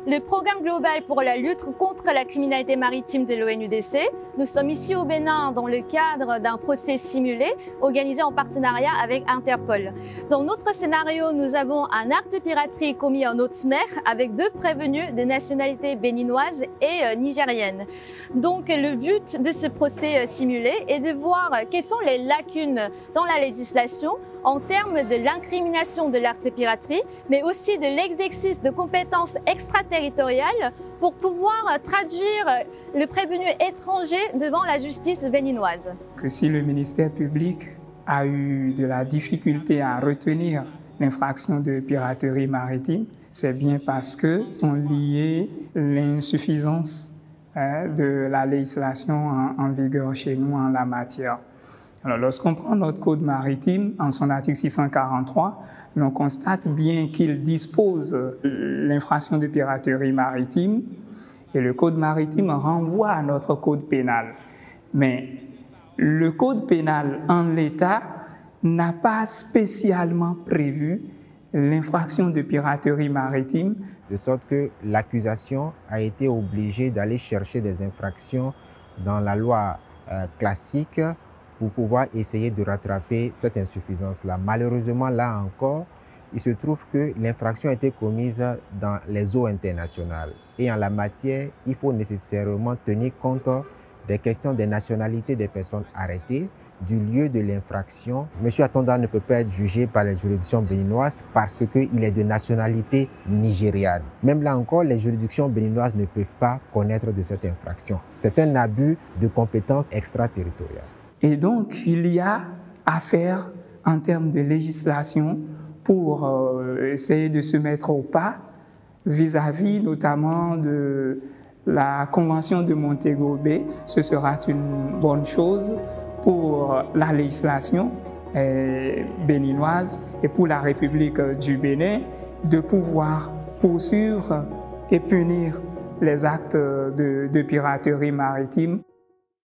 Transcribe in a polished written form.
le programme global pour la lutte contre la criminalité maritime de l'ONUDC. Nous sommes ici au Bénin dans le cadre d'un procès simulé organisé en partenariat avec Interpol. Dans notre scénario, nous avons un acte de piraterie commis en haute mer avec 2 prévenus de nationalité béninoise et nigérienne. Donc le but de ce procès simulé est de voir quelles sont les lacunes dans la législation en termes de l'incrimination de l'acte de piraterie, mais aussi de l'exercice de compétences extraterritoriales pour pouvoir traduire le prévenu étranger devant la justice béninoise. Que si le ministère public a eu de la difficulté à retenir l'infraction de piraterie maritime, c'est bien parce que sont liées l'insuffisance de la législation en vigueur chez nous en la matière. Alors, lorsqu'on prend notre code maritime, en son article 643, on constate bien qu'il dispose l'infraction de piraterie maritime et le code maritime renvoie à notre code pénal. Mais le code pénal en l'état n'a pas spécialement prévu l'infraction de piraterie maritime. De sorte que l'accusation a été obligée d'aller chercher des infractions dans la loi classique pour pouvoir essayer de rattraper cette insuffisance-là. Malheureusement, là encore, il se trouve que l'infraction a été commise dans les eaux internationales. Et en la matière, il faut nécessairement tenir compte des questions des nationalités des personnes arrêtées, du lieu de l'infraction. M. Atonda ne peut pas être jugé par les juridictions béninoises parce qu'il est de nationalité nigériane. Même là encore, les juridictions béninoises ne peuvent pas connaître de cette infraction. C'est un abus de compétences extraterritoriales. Et donc, il y a à faire en termes de législation pour essayer de se mettre au pas vis-à-vis notamment de la Convention de Montego Bay. Ce sera une bonne chose pour la législation béninoise et pour la République du Bénin de pouvoir poursuivre et punir les actes de piraterie maritime.